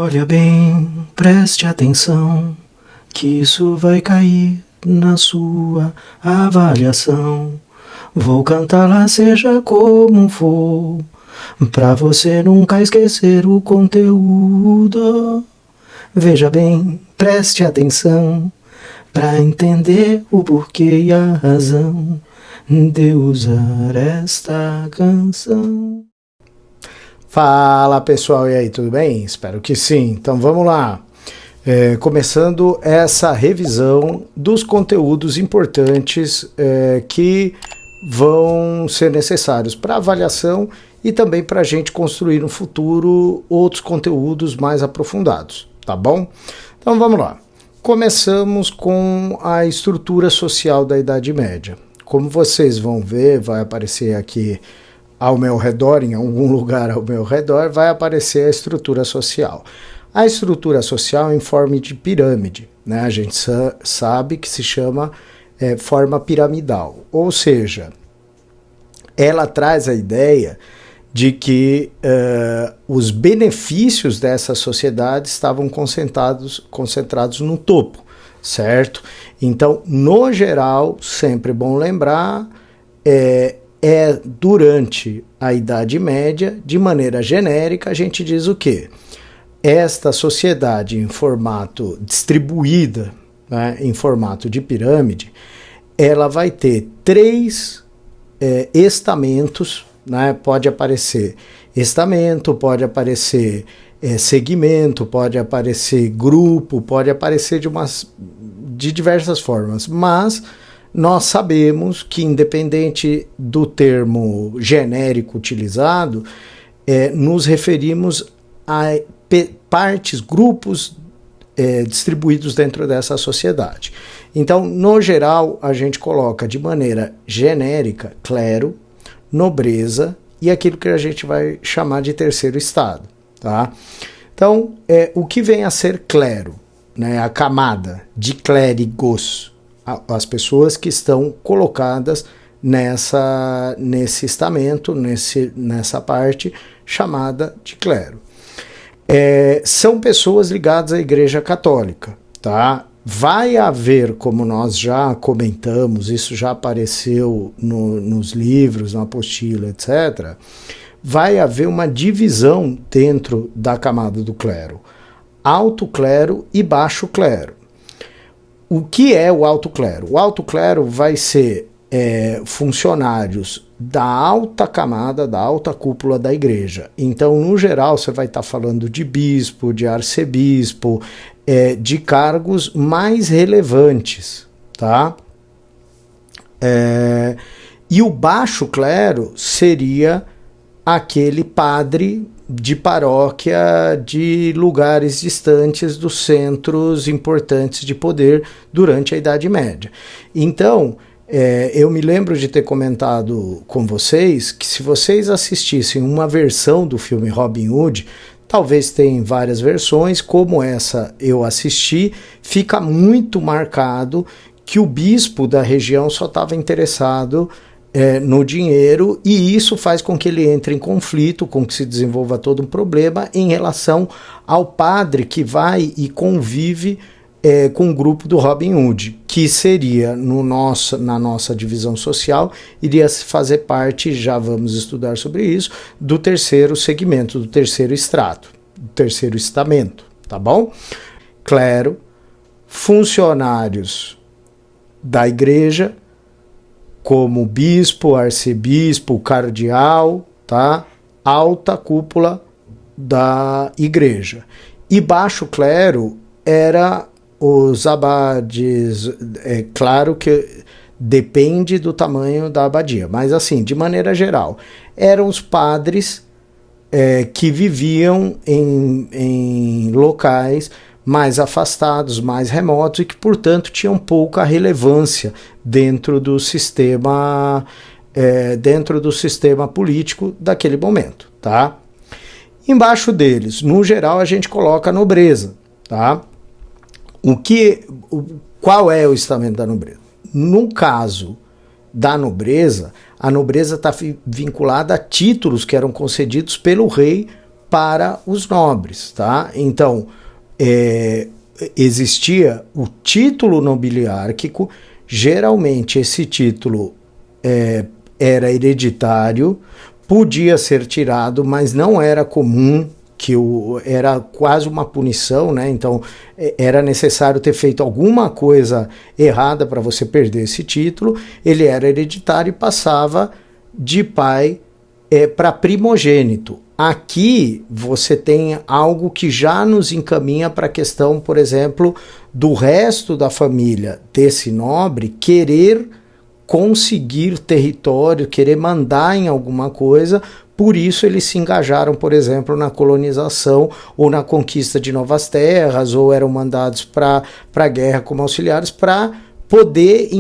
Olha bem, preste atenção, que isso vai cair na sua avaliação. Vou cantar lá seja como for, pra você nunca esquecer o conteúdo. Veja bem, preste atenção, pra entender o porquê e a razão de usar esta canção. Fala pessoal, e aí, tudo bem? Espero que sim. Então vamos lá. Começando essa revisão dos conteúdos importantes que vão ser necessários para avaliação e também para a gente construir no futuro outros conteúdos mais aprofundados, tá bom? Então vamos lá. Começamos com a estrutura social da Idade Média. Como vocês vão ver, vai aparecer aqui ao meu redor, em algum lugar ao meu redor, vai aparecer a estrutura social. A estrutura social é em forma de pirâmide, né? A gente sabe que se chama forma piramidal, ou seja, ela traz a ideia de que os benefícios dessa sociedade estavam concentrados no topo, certo? Então, no geral, sempre bom lembrar, durante a Idade Média, de maneira genérica, a gente diz o quê? Esta sociedade em formato distribuída, né, em formato de pirâmide, ela vai ter três estamentos, né? Pode aparecer estamento, pode aparecer segmento, pode aparecer grupo, pode aparecer de diversas formas, mas nós sabemos que, independente do termo genérico utilizado, nos referimos a partes, grupos distribuídos dentro dessa sociedade. Então, no geral, a gente coloca de maneira genérica clero, nobreza e aquilo que a gente vai chamar de terceiro estado. Tá? Então, o que vem a ser clero, né? A camada de clérigos, as pessoas que estão colocadas nesse estamento, nessa parte chamada de clero. São pessoas ligadas à Igreja Católica, tá? Vai haver, como nós já comentamos, isso já apareceu nos livros, na apostila, etc., vai haver uma divisão dentro da camada do clero, alto clero e baixo clero. O que é o alto clero? O alto clero vai ser funcionários da alta camada, da alta cúpula da igreja. Então, no geral, você vai estar falando de bispo, de arcebispo, de cargos mais relevantes, tá? E o baixo clero seria aquele padre de paróquia de lugares distantes dos centros importantes de poder durante a Idade Média. Então, eu me lembro de ter comentado com vocês que se vocês assistissem uma versão do filme Robin Hood, talvez tenham várias versões, como essa eu assisti, fica muito marcado que o bispo da região só estava interessado no dinheiro, e isso faz com que ele entre em conflito, com que se desenvolva todo um problema em relação ao padre que vai e convive com o grupo do Robin Hood, que seria, na nossa divisão social, iria fazer parte, já vamos estudar sobre isso, do terceiro segmento, do terceiro estrato, do terceiro estamento, tá bom? Clero, funcionários da igreja, como bispo, arcebispo, cardeal, tá? Alta cúpula da igreja. E baixo clero era os abades, claro que depende do tamanho da abadia, mas assim, de maneira geral, eram os padres que viviam em locais mais afastados, mais remotos e que, portanto, tinham pouca relevância dentro do sistema político daquele momento, tá? Embaixo deles, no geral, a gente coloca a nobreza, tá? Qual é o estamento da nobreza? No caso da nobreza, a nobreza está vinculada a títulos que eram concedidos pelo rei para os nobres, tá? Então, existia o título nobiliárquico. Geralmente esse título era hereditário, podia ser tirado, mas não era comum, era quase uma punição, né? Então era necessário ter feito alguma coisa errada para você perder esse título. Ele era hereditário e passava de pai para primogênito. Aqui você tem algo que já nos encaminha para a questão, por exemplo, do resto da família desse nobre querer conseguir território, querer mandar em alguma coisa. Por isso eles se engajaram, por exemplo, na colonização ou na conquista de novas terras, ou eram mandados para a guerra como auxiliares para poder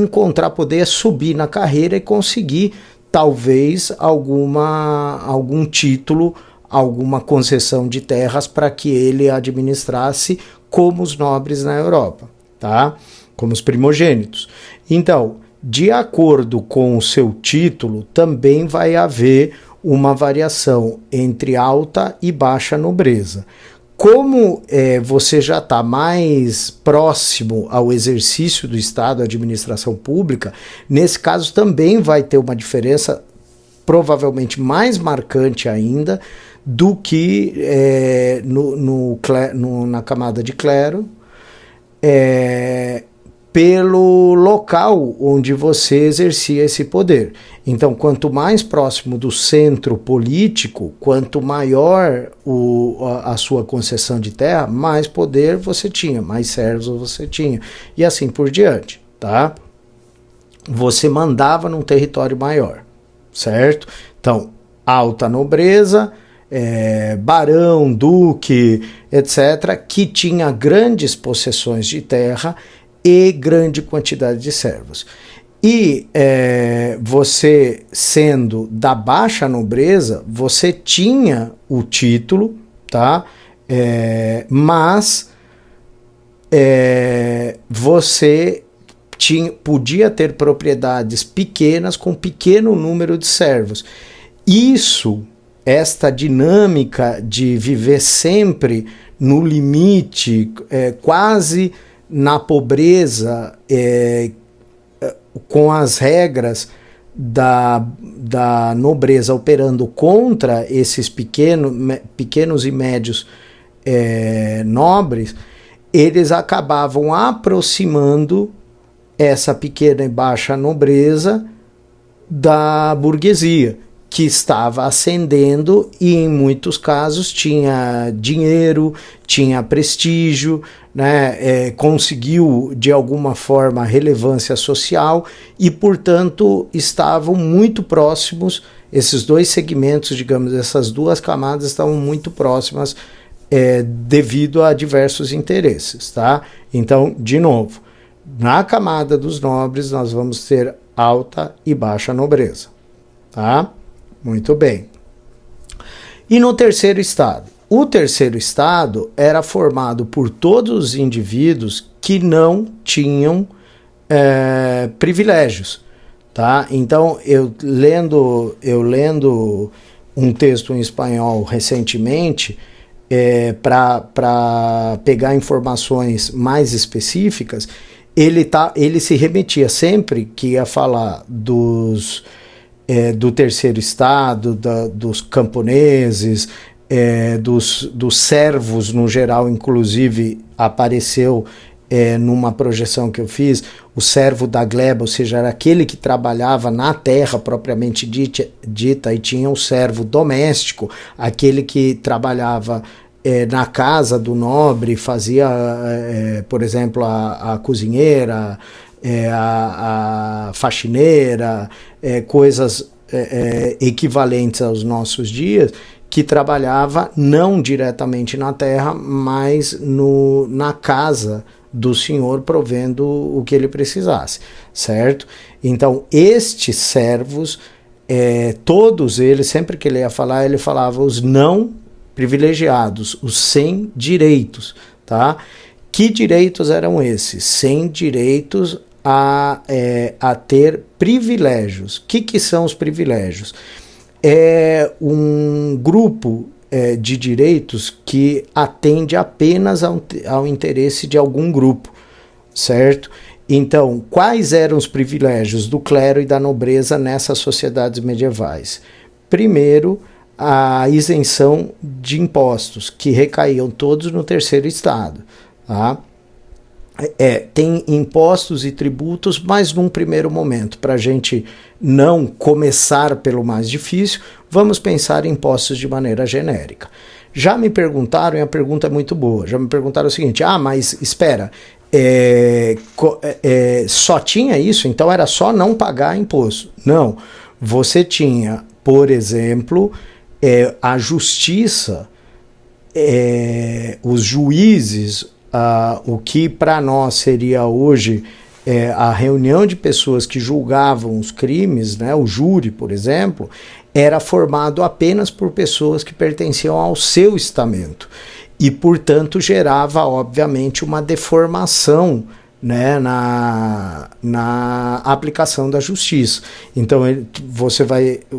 poder subir na carreira e conseguir talvez algum título, alguma concessão de terras para que ele administrasse como os nobres na Europa, tá? Como os primogênitos. Então, de acordo com o seu título, também vai haver uma variação entre alta e baixa nobreza. Como você já está mais próximo ao exercício do Estado, à administração pública, nesse caso também vai ter uma diferença provavelmente mais marcante ainda do que na camada de clero, pelo local onde você exercia esse poder. Então, quanto mais próximo do centro político, quanto maior a sua concessão de terra, mais poder você tinha, mais servos você tinha, e assim por diante, tá? Você mandava num território maior, certo? Então, alta nobreza, barão, duque, etc., que tinha grandes possessões de terra e grande quantidade de servos. E você, sendo da baixa nobreza, você tinha o título, tá? Mas você podia ter propriedades pequenas com pequeno número de servos. Esta dinâmica de viver sempre no limite, quase na pobreza, com as regras da nobreza operando contra esses pequenos e médios nobres, eles acabavam aproximando essa pequena e baixa nobreza da burguesia, que estava ascendendo e em muitos casos tinha dinheiro, tinha prestígio, né, conseguiu de alguma forma relevância social e, portanto, estavam muito próximos, esses dois segmentos, digamos, essas duas camadas estavam muito próximas devido a diversos interesses, tá? Então, de novo, na camada dos nobres nós vamos ter alta e baixa nobreza, tá? Muito bem. E no terceiro estado? O terceiro estado era formado por todos os indivíduos que não tinham privilégios, tá? Então, eu lendo um texto em espanhol recentemente, para pegar informações mais específicas, ele se remetia sempre que ia falar do terceiro estado, dos camponeses, dos servos no geral. Inclusive apareceu numa projeção que eu fiz, o servo da gleba, ou seja, era aquele que trabalhava na terra propriamente dita, e tinha o servo doméstico, aquele que trabalhava na casa do nobre, fazia, por exemplo, a cozinheira, a faxineira, coisas equivalentes aos nossos dias, que trabalhava não diretamente na terra, mas na casa do senhor, provendo o que ele precisasse, certo? Então, estes servos, todos eles, sempre que ele ia falar, ele falava os não privilegiados, os sem direitos, tá? Que direitos eram esses? Sem direitos a ter privilégios. O que são os privilégios? É um grupo de direitos que atende apenas ao interesse de algum grupo, certo? Então, quais eram os privilégios do clero e da nobreza nessas sociedades medievais? Primeiro, a isenção de impostos, que recaíam todos no terceiro estado, tá? Tem impostos e tributos, mas num primeiro momento, para a gente não começar pelo mais difícil, vamos pensar em impostos de maneira genérica. Já me perguntaram, e a pergunta é muito boa, já me perguntaram o seguinte, mas espera, só tinha isso? Então era só não pagar imposto? Não, você tinha, por exemplo, a justiça, os juízes, o que para nós seria hoje a reunião de pessoas que julgavam os crimes, né, o júri, por exemplo, era formado apenas por pessoas que pertenciam ao seu estamento e, portanto, gerava, obviamente, uma deformação, né, na aplicação da justiça. Então,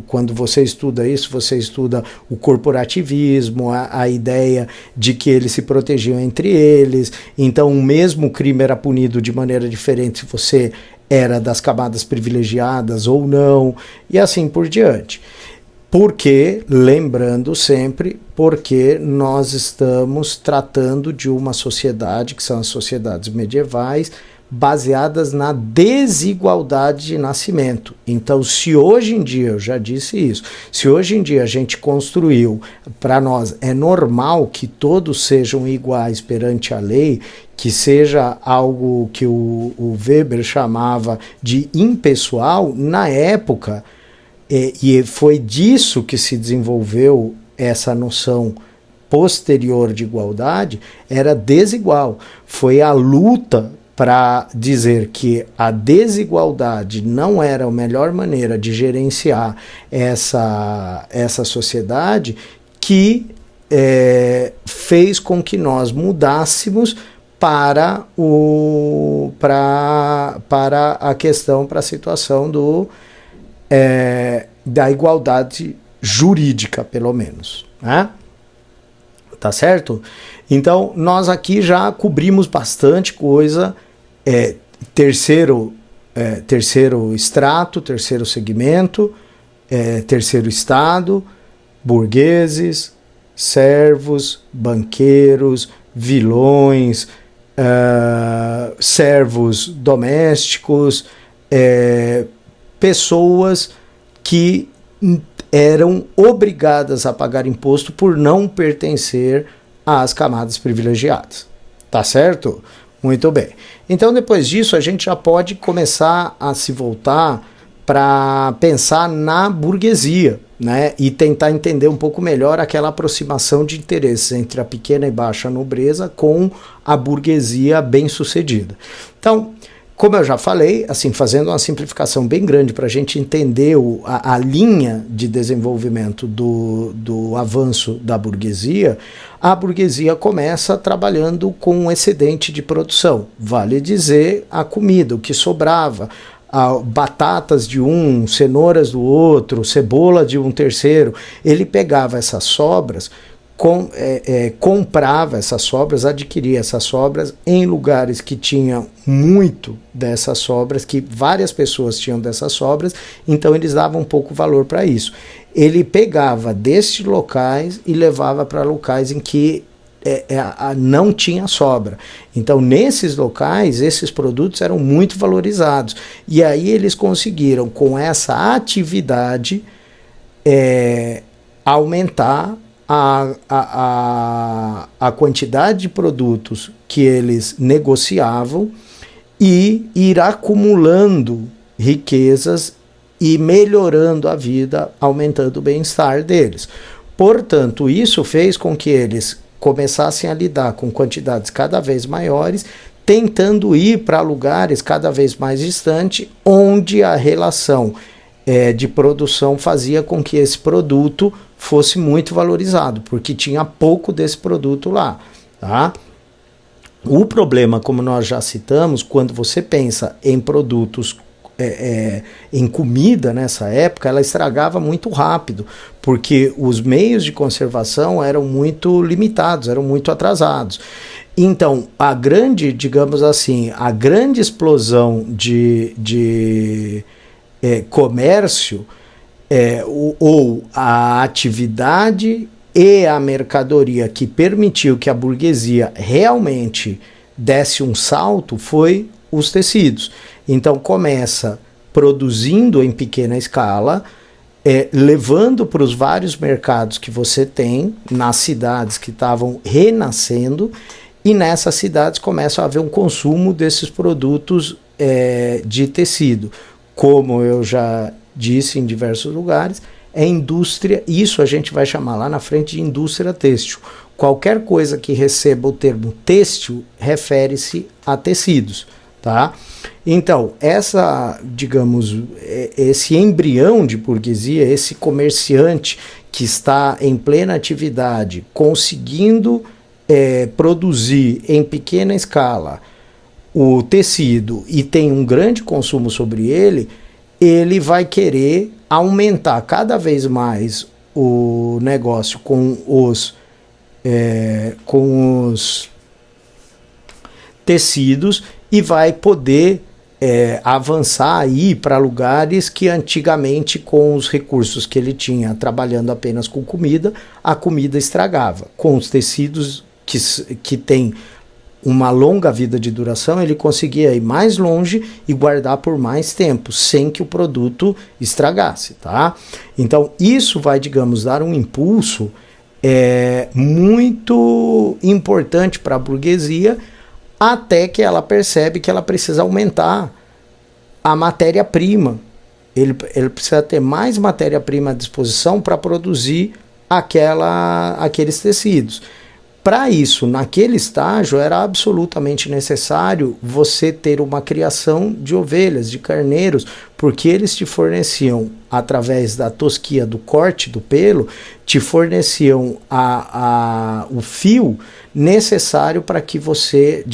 quando você estuda isso, você estuda o corporativismo, a ideia de que eles se protegiam entre eles, então o mesmo crime era punido de maneira diferente se você era das camadas privilegiadas ou não, e assim por diante. Porque, lembrando sempre, porque nós estamos tratando de uma sociedade, que são as sociedades medievais, baseadas na desigualdade de nascimento. Então, se hoje em dia, eu já disse isso, se hoje em dia a gente construiu, para nós é normal que todos sejam iguais perante a lei, que seja algo que o Weber chamava de impessoal, na época, e foi disso que se desenvolveu essa noção posterior de igualdade, era desigual. Foi a luta para dizer que a desigualdade não era a melhor maneira de gerenciar essa sociedade que fez com que nós mudássemos para a questão, para a situação da igualdade jurídica, pelo menos, né? Tá certo? Então, nós aqui já cobrimos bastante coisa. Terceiro extrato, terceiro segmento, terceiro estado, burgueses, servos, banqueiros, vilões, servos domésticos, pessoas que eram obrigadas a pagar imposto por não pertencer às camadas privilegiadas. Tá certo? Muito bem. Então, depois disso, a gente já pode começar a se voltar para pensar na burguesia, né? E tentar entender um pouco melhor aquela aproximação de interesses entre a pequena e baixa nobreza com a burguesia bem-sucedida. Então, como eu já falei, assim, fazendo uma simplificação bem grande para a gente entender a linha de desenvolvimento do avanço da burguesia, a burguesia começa trabalhando com um excedente de produção. Vale dizer, a comida, o que sobrava, batatas de um, cenouras do outro, cebola de um terceiro. Ele pegava essas sobras, comprava essas sobras, adquiria essas sobras em lugares que tinham muito dessas sobras, que várias pessoas tinham dessas sobras, então eles davam pouco valor para isso. Ele pegava destes locais e levava para locais em que não tinha sobra. Então, nesses locais, esses produtos eram muito valorizados. E aí eles conseguiram, com essa atividade, aumentar a quantidade de produtos que eles negociavam e ir acumulando riquezas e melhorando a vida, aumentando o bem-estar deles. Portanto, isso fez com que eles começassem a lidar com quantidades cada vez maiores, tentando ir para lugares cada vez mais distantes, onde a relação de produção fazia com que esse produto fosse muito valorizado, porque tinha pouco desse produto lá, tá? O problema, como nós já citamos, quando você pensa em produtos em comida nessa época, ela estragava muito rápido, porque os meios de conservação eram muito limitados, eram muito atrasados. Então, a grande, digamos assim, a grande explosão de comércio ou a atividade e a mercadoria que permitiu que a burguesia realmente desse um salto foi os tecidos. Então começa produzindo em pequena escala, levando para os vários mercados que você tem nas cidades que estavam renascendo, e nessas cidades começa a haver um consumo desses produtos de tecido. Como eu já disse em diversos lugares, é indústria, isso a gente vai chamar lá na frente de indústria têxtil. Qualquer coisa que receba o termo têxtil refere-se a tecidos, tá? Então, esse embrião de burguesia, esse comerciante que está em plena atividade, conseguindo produzir em pequena escala o tecido e tem um grande consumo sobre ele, ele vai querer aumentar cada vez mais o negócio com os tecidos e vai poder avançar aí para lugares que antigamente, com os recursos que ele tinha trabalhando apenas com comida, a comida estragava. Com os tecidos que tem uma longa vida de duração, ele conseguia ir mais longe e guardar por mais tempo, sem que o produto estragasse, tá? Então, isso vai, digamos, dar um impulso muito importante para a burguesia, até que ela percebe que ela precisa aumentar a matéria-prima. Ele precisa ter mais matéria-prima à disposição para produzir aqueles tecidos. Para isso, naquele estágio, era absolutamente necessário você ter uma criação de ovelhas, de carneiros, porque eles te forneciam, através da tosquia, do corte do pelo, te forneciam o fio necessário para que você,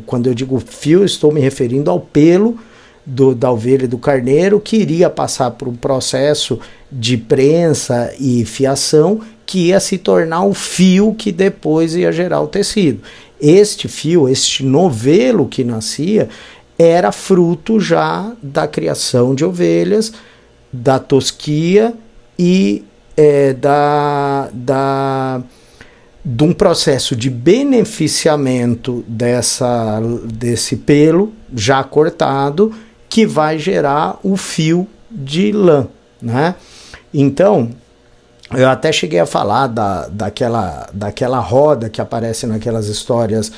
quando eu digo fio, estou me referindo ao pelo da ovelha e do carneiro, que iria passar por um processo de prensa e fiação, que ia se tornar o fio que depois ia gerar o tecido. Este fio, este novelo que nascia, era fruto já da criação de ovelhas, da tosquia e de um processo de beneficiamento desse pelo já cortado, que vai gerar o fio de lã, né? Então, eu até cheguei a falar daquela roda que aparece naquelas histórias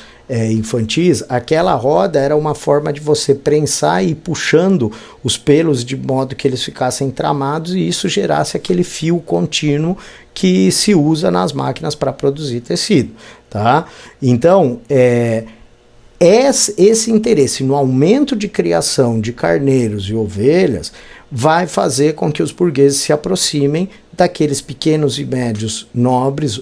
infantis. Aquela roda era uma forma de você prensar e ir puxando os pelos de modo que eles ficassem tramados e isso gerasse aquele fio contínuo que se usa nas máquinas para produzir tecido, tá? Então, esse interesse no aumento de criação de carneiros e ovelhas vai fazer com que os burgueses se aproximem daqueles pequenos e médios nobres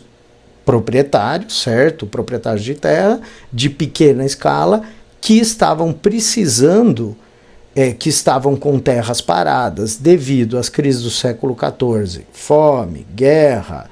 proprietários, certo? Proprietários de terra, de pequena escala, que estavam precisando, que estavam com terras paradas devido às crises do século XIV, fome, guerra,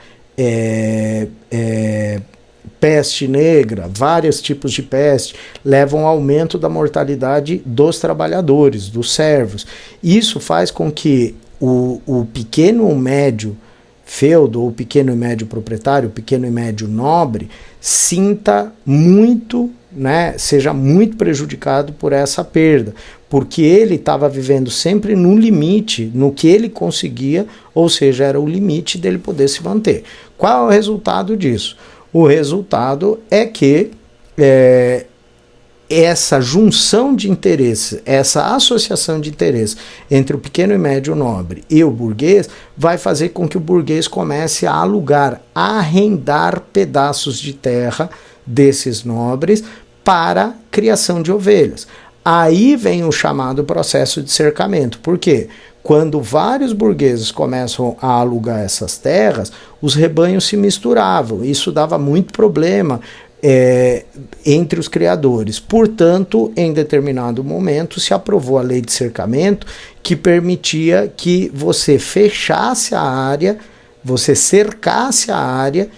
peste negra, vários tipos de peste, levam ao aumento da mortalidade dos trabalhadores, dos servos. Isso faz com que o pequeno ou médio feudo, ou pequeno e médio proprietário, o pequeno e médio nobre, sinta muito, né, seja muito prejudicado por essa perda, porque ele estava vivendo sempre no limite, no que ele conseguia, ou seja, era o limite dele poder se manter. Qual é o resultado disso? O resultado é que essa junção de interesses, essa associação de interesses entre o pequeno e médio nobre e o burguês vai fazer com que o burguês comece a alugar, a arrendar pedaços de terra desses nobres para criação de ovelhas. Aí vem o chamado processo de cercamento. Por quê? Quando vários burgueses começam a alugar essas terras, os rebanhos se misturavam. Isso dava muito problema. entre os criadores. Portanto, em determinado momento, se aprovou a lei de cercamento, que permitia que você fechasse a área, você cercasse a área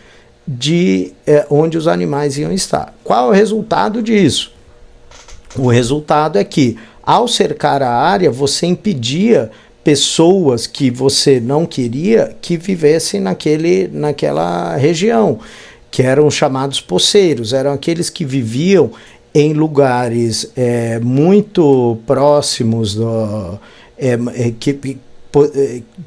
de onde os animais iam estar. Qual é o resultado disso? O resultado é que, ao cercar a área, você impedia pessoas que você não queria que vivessem naquela região, que eram chamados poceiros, eram aqueles que viviam em lugares muito próximos,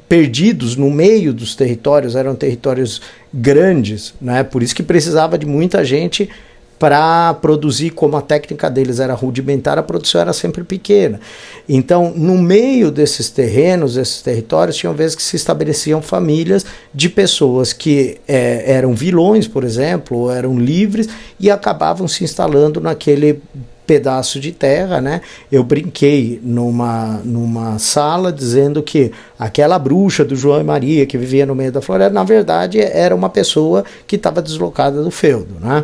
perdidos no meio dos territórios, eram territórios grandes, né? Por isso que precisava de muita gente para produzir. Como a técnica deles era rudimentar, a produção era sempre pequena. Então, no meio desses terrenos, desses territórios, tinham vezes que se estabeleciam famílias de pessoas que eram vilões, por exemplo, ou eram livres, e acabavam se instalando naquele pedaço de terra, né? Eu brinquei numa sala dizendo que aquela bruxa do João e Maria que vivia no meio da floresta, na verdade, era uma pessoa que estava deslocada do feudo, né?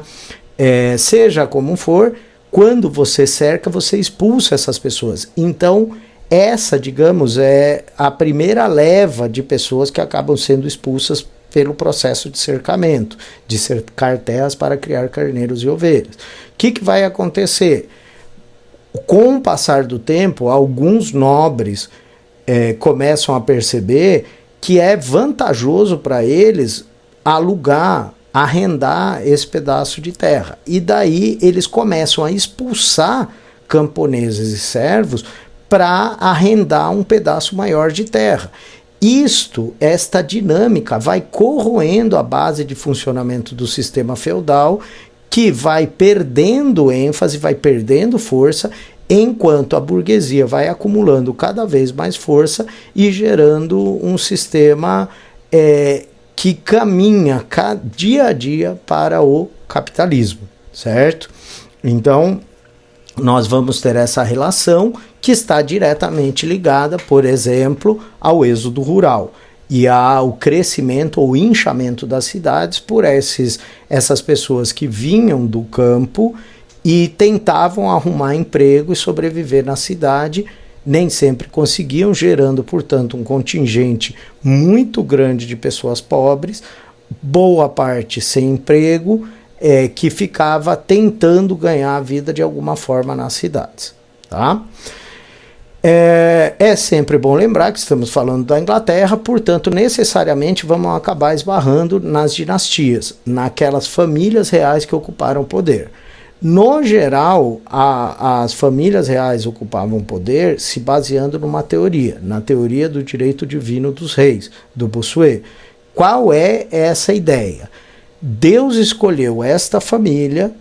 Seja como for, quando você cerca, você expulsa essas pessoas. Então, essa, digamos, é a primeira leva de pessoas que acabam sendo expulsas pelo processo de cercamento, de cercar terras para criar carneiros e ovelhas. O que vai acontecer? Com o passar do tempo, alguns nobres começam a perceber que é vantajoso para eles arrendar esse pedaço de terra. E daí eles começam a expulsar camponeses e servos para arrendar um pedaço maior de terra. Esta dinâmica vai corroendo a base de funcionamento do sistema feudal, que vai perdendo ênfase, vai perdendo força, enquanto a burguesia vai acumulando cada vez mais força e gerando um sistema que caminha dia a dia para o capitalismo, certo? Então, nós vamos ter essa relação que está diretamente ligada, por exemplo, ao êxodo rural e ao crescimento ou inchamento das cidades por essas pessoas que vinham do campo e tentavam arrumar emprego e sobreviver na cidade. Nem sempre conseguiam, gerando, portanto, um contingente muito grande de pessoas pobres, boa parte sem emprego, que ficava tentando ganhar a vida de alguma forma nas cidades. Tá? É sempre bom lembrar que estamos falando da Inglaterra, portanto, necessariamente vamos acabar esbarrando nas dinastias, naquelas famílias reais que ocuparam o poder. No geral, as famílias reais ocupavam poder se baseando numa teoria, na teoria do direito divino dos reis, do Bossuet. Qual é essa ideia? Deus escolheu esta família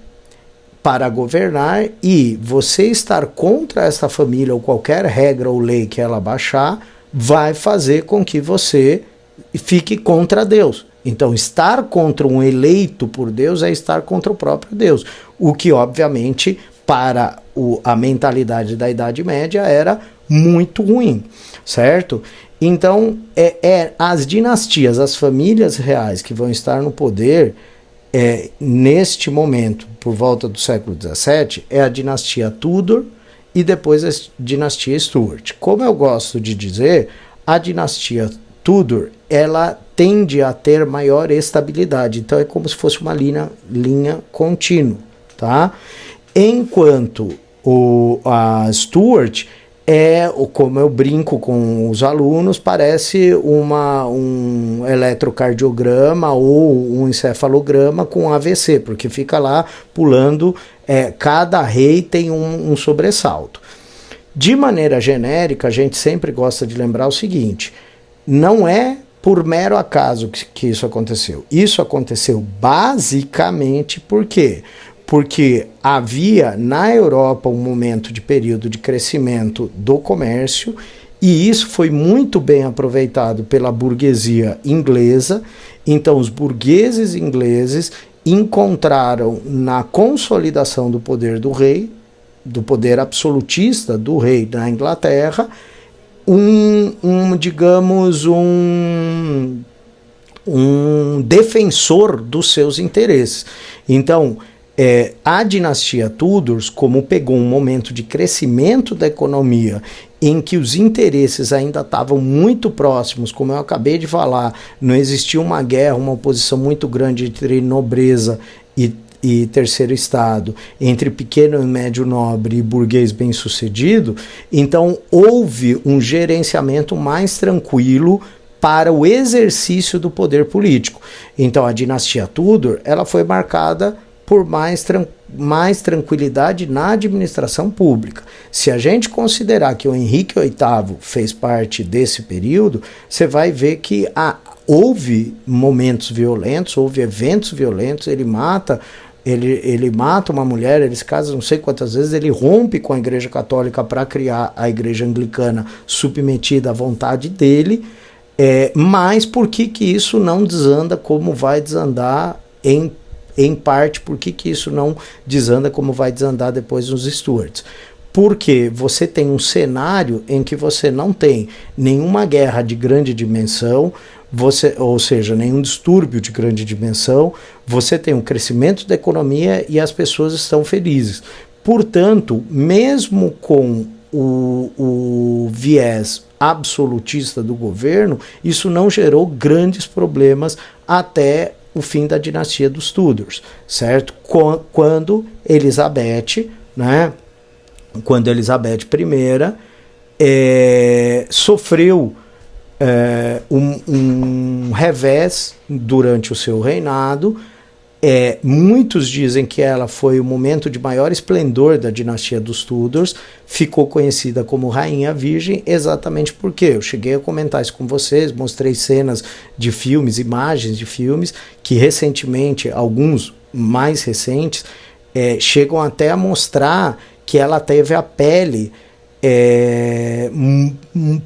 para governar, e você estar contra esta família ou qualquer regra ou lei que ela baixar vai fazer com que você fique contra Deus. Então, estar contra um eleito por Deus é estar contra o próprio Deus, o que, obviamente, para a mentalidade da Idade Média era muito ruim, certo? Então, as dinastias, as famílias reais que vão estar no poder neste momento, por volta do século XVII, é a dinastia Tudor e depois a dinastia Stuart. Como eu gosto de dizer, a dinastia Tudor, ela tende a ter maior estabilidade, então é como se fosse uma linha contínua, tá? Enquanto a Stuart como eu brinco com os alunos, parece um eletrocardiograma ou um encefalograma com AVC, porque fica lá pulando, cada rei tem um sobressalto. De maneira genérica, a gente sempre gosta de lembrar o seguinte: não é por mero acaso que isso aconteceu. Isso aconteceu basicamente por quê? Porque havia na Europa um momento de período de crescimento do comércio, e isso foi muito bem aproveitado pela burguesia inglesa. Então os burgueses ingleses encontraram na consolidação do poder do rei, do poder absolutista do rei na Inglaterra, digamos, um defensor dos seus interesses. Então, A dinastia Tudors, como pegou um momento de crescimento da economia em que os interesses ainda estavam muito próximos, como eu acabei de falar, não existia uma guerra, uma oposição muito grande entre nobreza e terceiro estado, entre pequeno e médio nobre e burguês bem-sucedido, então houve um gerenciamento mais tranquilo para o exercício do poder político. Então a dinastia Tudor, ela foi marcada por mais tranquilidade na administração pública. Se a gente considerar que o Henrique VIII fez parte desse período, você vai ver que houve momentos violentos, houve eventos violentos, ele mata uma mulher, ele se casa não sei quantas vezes, ele rompe com a Igreja Católica para criar a Igreja Anglicana submetida à vontade dele, mas por que isso não desanda como vai desandar em parte, por que isso não desanda como vai desandar depois nos Stuarts? Porque você tem um cenário em que você não tem nenhuma guerra de grande dimensão, ou seja, nenhum distúrbio de grande dimensão, você tem um crescimento da economia e as pessoas estão felizes. Portanto, mesmo com o viés absolutista do governo, isso não gerou grandes problemas até o fim da dinastia dos Tudors, certo? Quando Elizabeth, né? Quando Elizabeth I sofreu um revés durante o seu reinado. Muitos dizem que ela foi o momento de maior esplendor da dinastia dos Tudors, ficou conhecida como Rainha Virgem exatamente porque eu cheguei a comentar isso com vocês, mostrei cenas de filmes, imagens de filmes, que recentemente, alguns mais recentes, chegam até a mostrar que ela teve a pele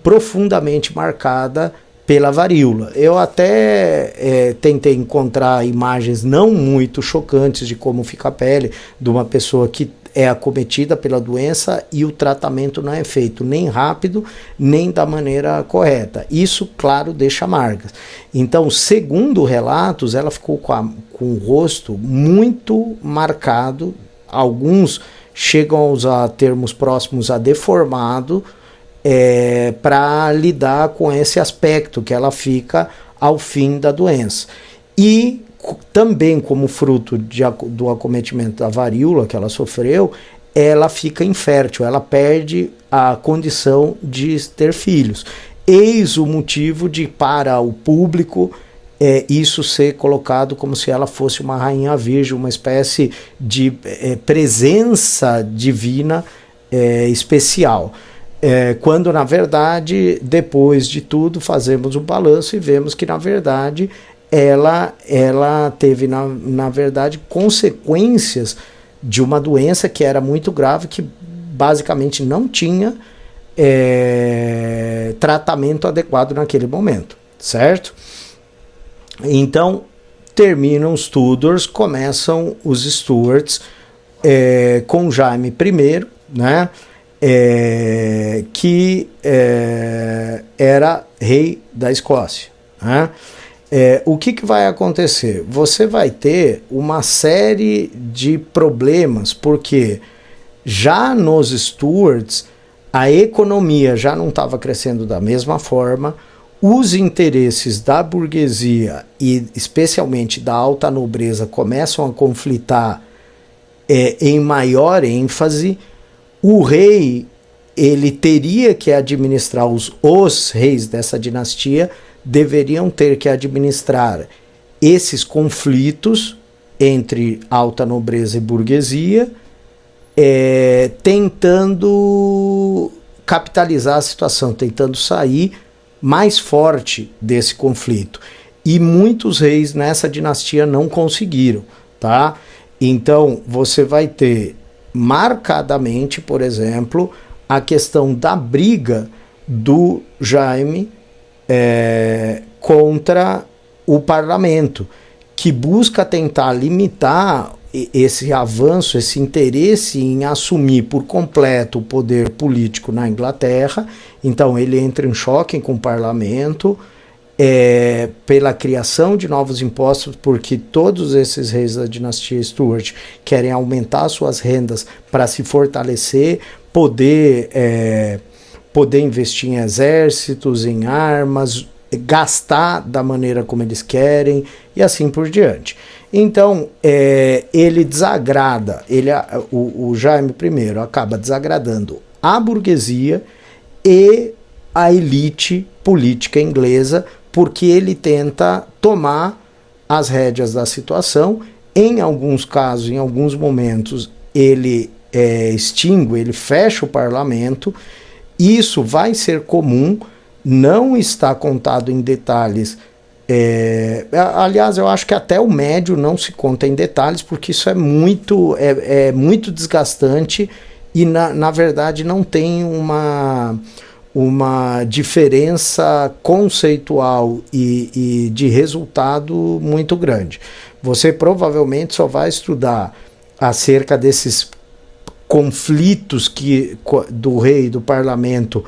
profundamente marcada pela varíola. Eu até tentei encontrar imagens não muito chocantes de como fica a pele de uma pessoa que é acometida pela doença e o tratamento não é feito nem rápido, nem da maneira correta. Isso, claro, deixa marcas. Então, segundo relatos, ela ficou com o rosto muito marcado. Alguns chegam a usar termos próximos a deformado, para lidar com esse aspecto que ela fica ao fim da doença. E também como fruto do acometimento da varíola que ela sofreu, ela fica infértil, ela perde a condição de ter filhos. Eis o motivo de, para o público, isso ser colocado como se ela fosse uma rainha virgem, uma espécie de presença divina especial. Quando na verdade, depois de tudo, fazemos um balanço e vemos que na verdade ela teve na verdade consequências de uma doença que era muito grave, que basicamente não tinha tratamento adequado naquele momento, certo? Então terminam os Tudors, começam os Stuarts, com Jaime I, né? Que era rei da Escócia, né? O que vai acontecer? Você vai ter uma série de problemas, porque já nos Stuarts a economia já não estava crescendo da mesma forma, os interesses da burguesia e especialmente da alta nobreza começam a conflitar em maior ênfase. O rei, ele teria que administrar, os reis dessa dinastia deveriam ter que administrar esses conflitos entre alta nobreza e burguesia, tentando capitalizar a situação, tentando sair mais forte desse conflito. E muitos reis nessa dinastia não conseguiram, tá? Então você vai ter marcadamente, por exemplo, a questão da briga do Jaime contra o parlamento, que busca tentar limitar esse avanço, esse interesse em assumir por completo o poder político na Inglaterra. Então ele entra em choque com o parlamento, pela criação de novos impostos, porque todos esses reis da dinastia Stuart querem aumentar suas rendas para se fortalecer, poder investir em exércitos, em armas, gastar da maneira como eles querem e assim por diante. Então, ele desagrada, o Jaime I acaba desagradando a burguesia e a elite política inglesa, porque ele tenta tomar as rédeas da situação. Em alguns casos, em alguns momentos, ele extingue, ele fecha o parlamento. Isso vai ser comum, não está contado em detalhes. Aliás, eu acho que até o médio não se conta em detalhes, porque isso é muito desgastante e, na verdade, não tem uma diferença conceitual e de resultado muito grande. Você provavelmente só vai estudar acerca desses conflitos do rei e do parlamento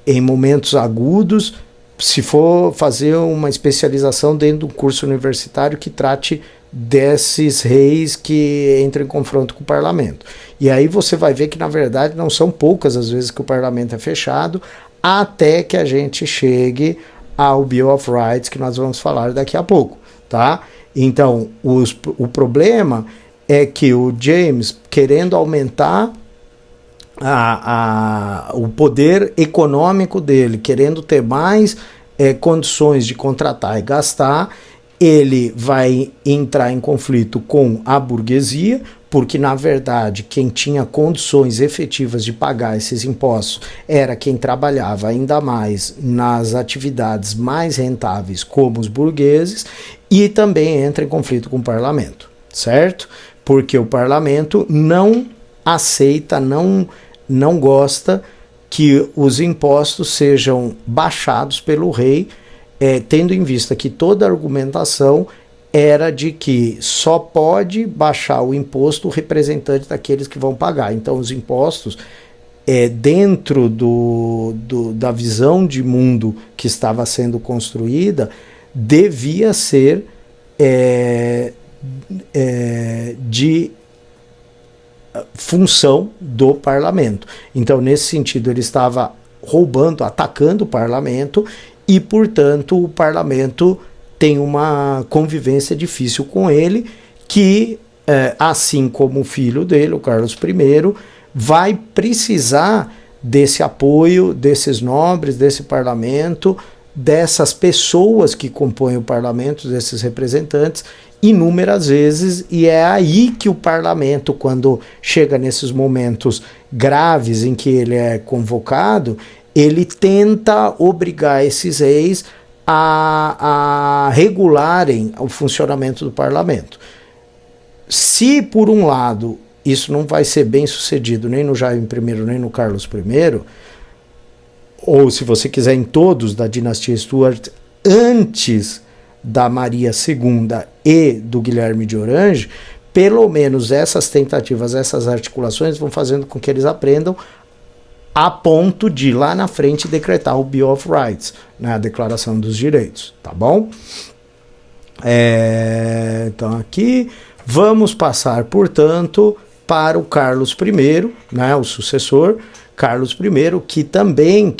em momentos agudos, se for fazer uma especialização dentro de um curso universitário que trate desses reis que entram em confronto com o parlamento. E aí você vai ver que, na verdade, não são poucas as vezes que o parlamento é fechado, até que a gente chegue ao Bill of Rights, que nós vamos falar daqui a pouco, tá? Então, o problema é que o James, querendo aumentar o poder econômico dele, querendo ter mais condições de contratar e gastar, ele vai entrar em conflito com a burguesia, porque, na verdade, quem tinha condições efetivas de pagar esses impostos era quem trabalhava ainda mais nas atividades mais rentáveis, como os burgueses, e também entra em conflito com o parlamento, certo? Porque o parlamento não aceita, não gosta que os impostos sejam baixados pelo rei, tendo em vista que toda a argumentação era de que só pode baixar o imposto o representante daqueles que vão pagar. Então, os impostos, dentro da visão de mundo que estava sendo construída, devia ser de função do parlamento. Então, nesse sentido, ele estava roubando, atacando o parlamento e, portanto, o parlamento tem uma convivência difícil com ele, que, assim como o filho dele, o Carlos I, vai precisar desse apoio, desses nobres, desse parlamento, dessas pessoas que compõem o parlamento, desses representantes, inúmeras vezes, e é aí que o parlamento, quando chega nesses momentos graves em que ele é convocado, ele tenta obrigar esses reis a regularem o funcionamento do parlamento. Se, por um lado, isso não vai ser bem sucedido nem no Jaime I, nem no Carlos I, ou, se você quiser, em todos da dinastia Stuart, antes da Maria II e do Guilherme de Orange, pelo menos essas tentativas, essas articulações vão fazendo com que eles aprendam a ponto de, lá na frente, decretar o Bill of Rights, né, a Declaração dos Direitos, tá bom? Então aqui, vamos passar, portanto, para o Carlos I, né, o sucessor, Carlos I, que também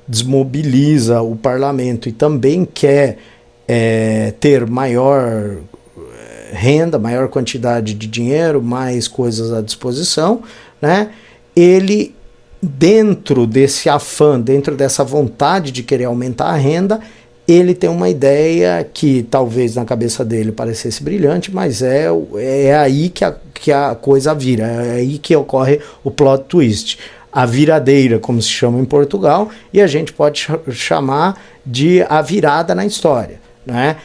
desmobiliza o parlamento e também quer ter maior renda, maior quantidade de dinheiro, mais coisas à disposição, né? Ele, dentro desse afã, dentro dessa vontade de querer aumentar a renda, ele tem uma ideia que talvez na cabeça dele parecesse brilhante, mas é aí que a coisa vira, é aí que ocorre o plot twist, a viradeira, como se chama em Portugal, e a gente pode chamar de a virada na história, né?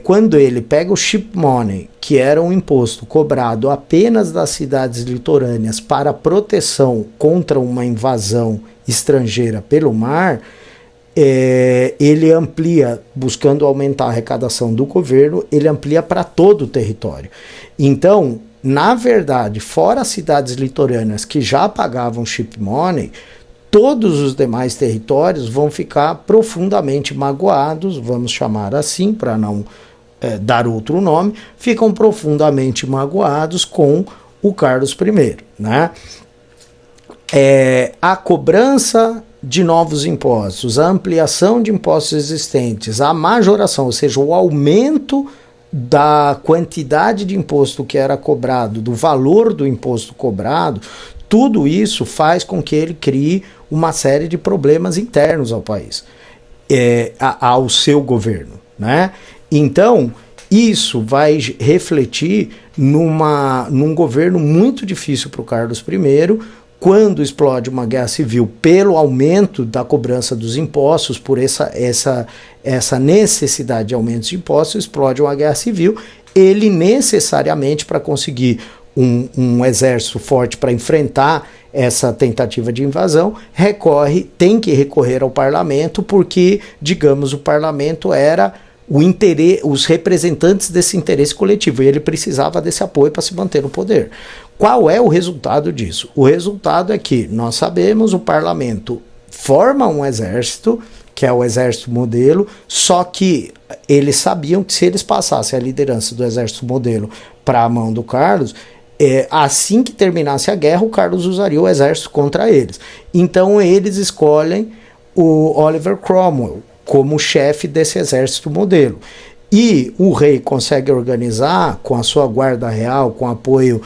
Quando ele pega o ship money, que era um imposto cobrado apenas das cidades litorâneas para proteção contra uma invasão estrangeira pelo mar, ele amplia, buscando aumentar a arrecadação do governo, ele amplia para todo o território. Então, na verdade, fora as cidades litorâneas que já pagavam ship money, todos os demais territórios vão ficar profundamente magoados, vamos chamar assim, para não dar outro nome, ficam profundamente magoados com o Carlos I, né? A cobrança de novos impostos, a ampliação de impostos existentes, a majoração, ou seja, o aumento da quantidade de imposto que era cobrado, do valor do imposto cobrado, tudo isso faz com que ele crie uma série de problemas internos ao país, ao seu governo, né? Então, isso vai refletir num governo muito difícil para o Carlos I, quando explode uma guerra civil pelo aumento da cobrança dos impostos, por essa necessidade de aumentos de impostos, explode uma guerra civil. Ele necessariamente, para conseguir um exército forte para enfrentar essa tentativa de invasão, tem que recorrer ao parlamento, porque, digamos, o parlamento era os representantes desse interesse coletivo, e ele precisava desse apoio para se manter no poder. Qual é o resultado disso? O resultado é que, nós sabemos, o parlamento forma um exército, que é o exército modelo, só que eles sabiam que se eles passassem a liderança do exército modelo para a mão do Carlos, assim que terminasse a guerra, o Carlos usaria o exército contra eles. Então eles escolhem o Oliver Cromwell como chefe desse exército modelo. E o rei consegue organizar, com a sua guarda real, com o apoio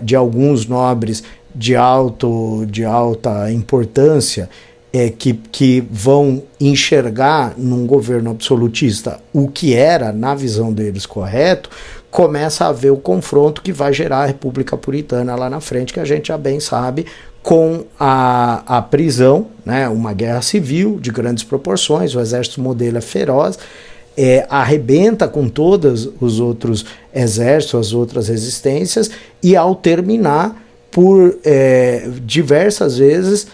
de alguns nobres de alta importância, que vão enxergar num governo absolutista o que era, na visão deles, correto, começa a haver o confronto que vai gerar a República Puritana lá na frente, que a gente já bem sabe, com a prisão, né, uma guerra civil de grandes proporções, o exército modelo é feroz, arrebenta com todos os outros exércitos, as outras resistências, e ao terminar, por diversas vezes,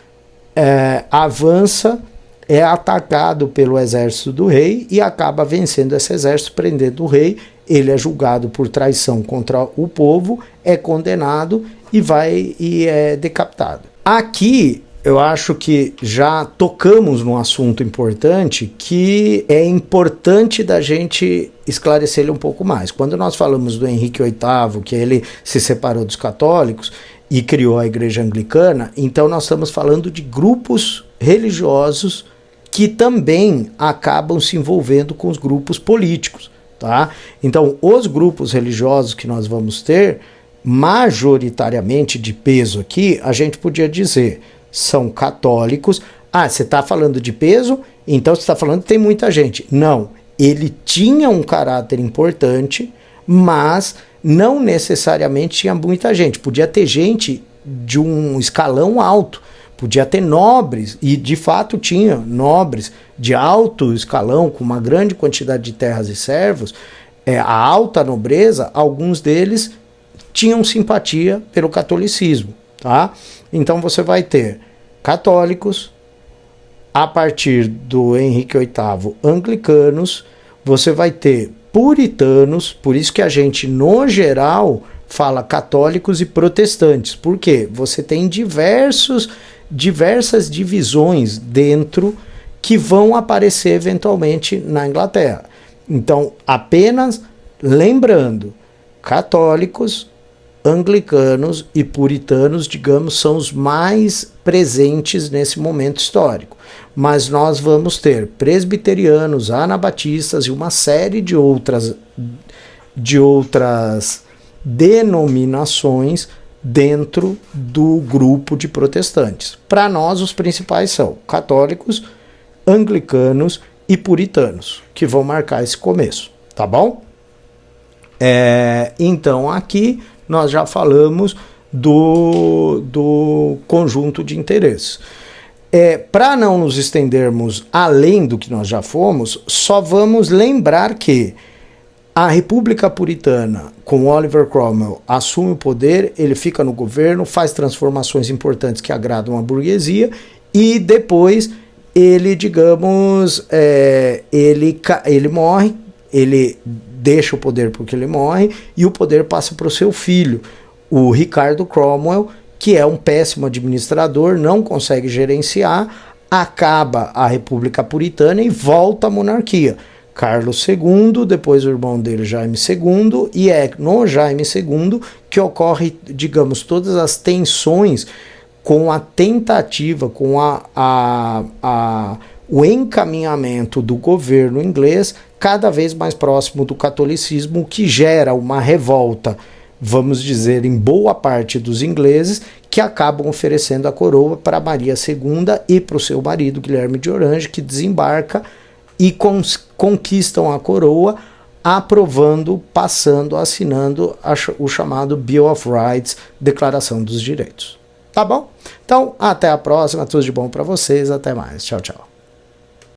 avança, é atacado pelo exército do rei e acaba vencendo esse exército, prendendo o rei. Ele é julgado por traição contra o povo, é condenado e é decapitado. Aqui eu acho que já tocamos num assunto importante, que é importante da gente esclarecer ele um pouco mais. Quando nós falamos do Henrique VIII, que ele se separou dos católicos e criou a Igreja Anglicana, então nós estamos falando de grupos religiosos que também acabam se envolvendo com os grupos políticos, tá? Então, os grupos religiosos que nós vamos ter, majoritariamente de peso aqui, a gente podia dizer, são católicos. Você está falando de peso? Então você está falando que tem muita gente. Não, ele tinha um caráter importante, mas não necessariamente tinha muita gente. Podia ter gente de um escalão alto, podia ter nobres, e de fato tinha nobres de alto escalão, com uma grande quantidade de terras e servos. A alta nobreza, alguns deles tinham simpatia pelo catolicismo, tá? Então você vai ter católicos, a partir do Henrique VIII, anglicanos, você vai ter puritanos, por isso que a gente, no geral, fala católicos e protestantes. Por quê? Você tem diversas divisões dentro que vão aparecer eventualmente na Inglaterra. Então, apenas lembrando, católicos, anglicanos e puritanos, digamos, são os mais presentes nesse momento histórico. Mas nós vamos ter presbiterianos, anabatistas e uma série de outras denominações dentro do grupo de protestantes. Para nós, os principais são católicos, anglicanos e puritanos, que vão marcar esse começo, tá bom? Então, aqui nós já falamos do conjunto de interesses. Para não nos estendermos além do que nós já fomos, só vamos lembrar que a República Puritana, com Oliver Cromwell, assume o poder, ele fica no governo, faz transformações importantes que agradam a burguesia, e depois ele, digamos, ele morre, ele deixa o poder porque ele morre, e o poder passa para o seu filho, o Ricardo Cromwell, que é um péssimo administrador, não consegue gerenciar, acaba a República Puritana e volta à monarquia. Carlos II, depois o irmão dele, Jaime II, e é no Jaime II que ocorre, digamos, todas as tensões com a tentativa, com o encaminhamento do governo inglês cada vez mais próximo do catolicismo, o que gera uma revolta, vamos dizer, em boa parte dos ingleses, que acabam oferecendo a coroa para Maria II e para o seu marido, Guilherme de Orange, que desembarca e conquistam a coroa, aprovando, passando, assinando o chamado Bill of Rights, Declaração dos Direitos. Tá bom? Então, até a próxima, tudo de bom para vocês, até mais, tchau, tchau.